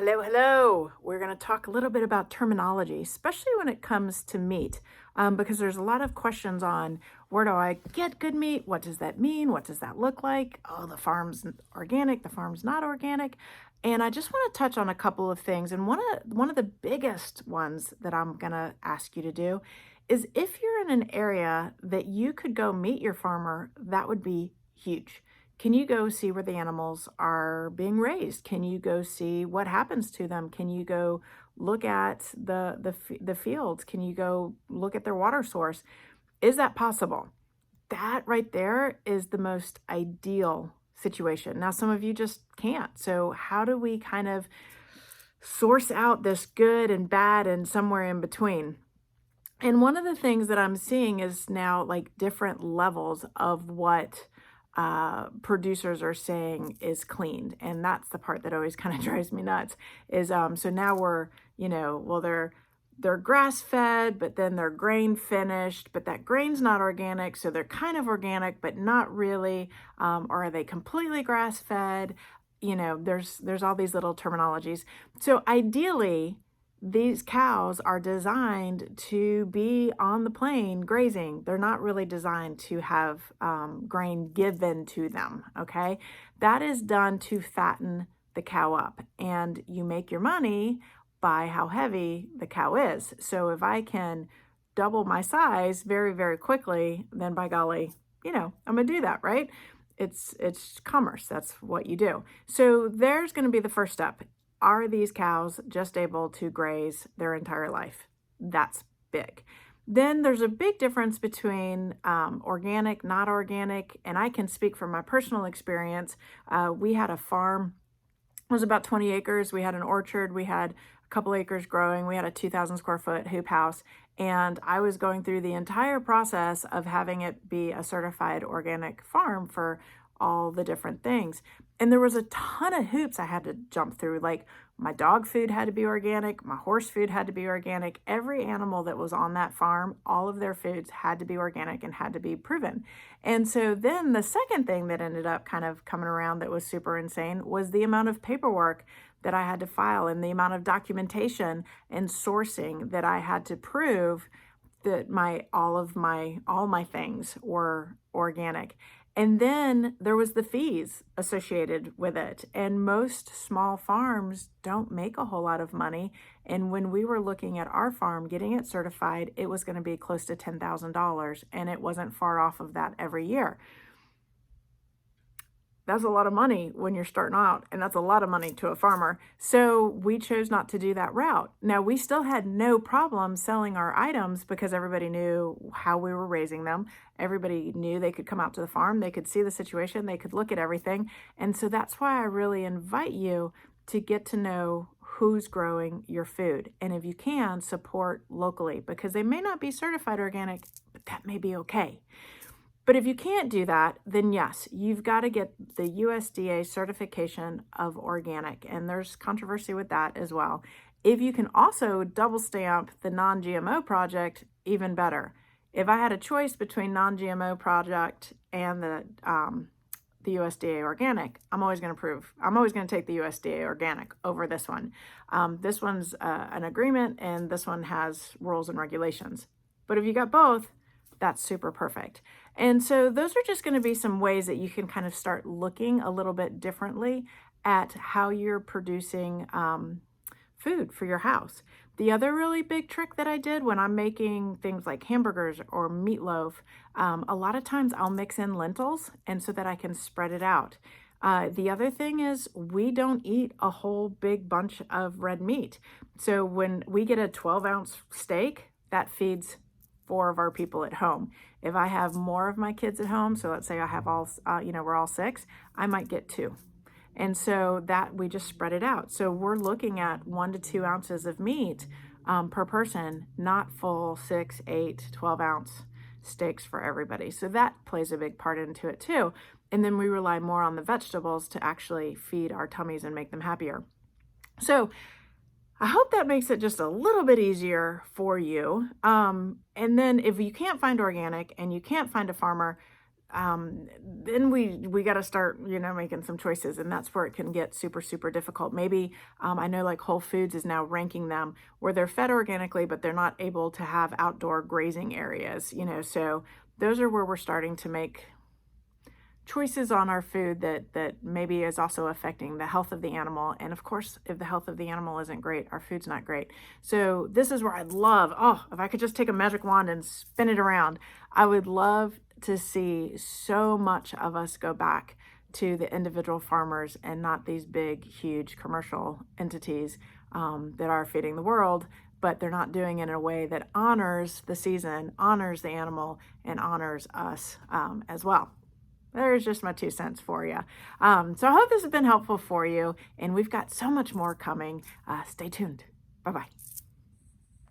Hello, hello. We're going to talk a little bit about terminology, especially when it comes to meat, because there's a lot of questions on where do I get good meat? What does that mean? What does that look like? Oh, the farm's organic, the farm's not organic. And I just want to touch on a couple of things. And one of the biggest ones that I'm going to ask you to do is if you're in an area that you could go meet your farmer, that would be huge. Can you go see where the animals are being raised? Can you go see what happens to them? Can you go look at the fields? Can you go look at their water source? Is that possible? That right there is the most ideal situation. Now, some of you just can't. So, how do we kind of source out this good and bad and somewhere in between? And one of the things that I'm seeing is now like different levels of what producers are saying is cleaned. And that's the part that always kind of drives me nuts is so now we're, well, they're grass fed, but then they're grain finished, but that grain's not organic. So they're kind of organic, but not really. Or are they completely grass fed? There's all these little terminologies. So ideally, these cows are designed to be on the plain grazing. They're not really designed to have grain given to them. Okay. That is done to fatten the cow up, and you make your money by how heavy the cow is. So if I can double my size very, very quickly, then by golly, I'm going to do that, right? It's commerce. That's what you do. So there's going to be the first step. Are these cows just able to graze their entire life? That's big. Then there's a big difference between organic, not organic, and I can speak from my personal experience. We had a farm, it was about 20 acres. We had an orchard, we had a couple acres growing, we had a 2,000 square foot hoop house, and I was going through the entire process of having it be a certified organic farm for all the different things. And there was a ton of hoops I had to jump through. Like my dog food had to be organic, my horse food had to be organic. Every animal that was on that farm, all of their foods had to be organic and had to be proven. And so then the second thing that ended up kind of coming around that was super insane was the amount of paperwork that I had to file and the amount of documentation and sourcing that I had to prove that all my things were organic. And then there was the fees associated with it. And most small farms don't make a whole lot of money. And when we were looking at our farm getting it certified, it was going to be close to $10,000, and it wasn't far off of that every year. That's a lot of money when you're starting out, and that's a lot of money to a farmer. So we chose not to do that route. Now, we still had no problem selling our items because everybody knew how we were raising them. Everybody knew they could come out to the farm, they could see the situation, they could look at everything. And so that's why I really invite you to get to know who's growing your food. And if you can, support locally, because they may not be certified organic, but that may be okay. But if you can't do that, then yes, you've got to get the USDA certification of organic. And there's controversy with that as well. If you can also double stamp the non-GMO project, even better. If I had a choice between non-GMO project and the USDA organic, I'm always going to take the USDA organic over this one. This one's an agreement, and this one has rules and regulations. But if you got both, that's super perfect. And so those are just going to be some ways that you can kind of start looking a little bit differently at how you're producing food for your house. The other really big trick that I did when I'm making things like hamburgers or meatloaf, a lot of times I'll mix in lentils, and so that I can spread it out. The other thing is we don't eat a whole big bunch of red meat. So when we get a 12-ounce steak, that feeds 4 of our people at home. If I have more of my kids at home, so let's say I have all, we're all 6, I might get 2. And so that we just spread it out. So we're looking at 1 to 2 ounces of meat per person, not full 6, 8, 12-ounce steaks for everybody. So that plays a big part into it too. And then we rely more on the vegetables to actually feed our tummies and make them happier. So I hope that makes it just a little bit easier for you. And then if you can't find organic and you can't find a farmer, then we got to start, making some choices, and that's where it can get super, super difficult. Maybe I know like Whole Foods is now ranking them where they're fed organically, but they're not able to have outdoor grazing areas, so those are where we're starting to make choices on our food that maybe is also affecting the health of the animal. And of course, if the health of the animal isn't great, our food's not great. So this is where I'd love, oh, if I could just take a magic wand and spin it around, I would love to see so much of us go back to the individual farmers and not these big, huge commercial entities that are feeding the world, but they're not doing it in a way that honors the season, honors the animal, and honors us as well. There's just my 2 cents for you. So I hope this has been helpful for you, and we've got so much more coming. Stay tuned. Bye-bye.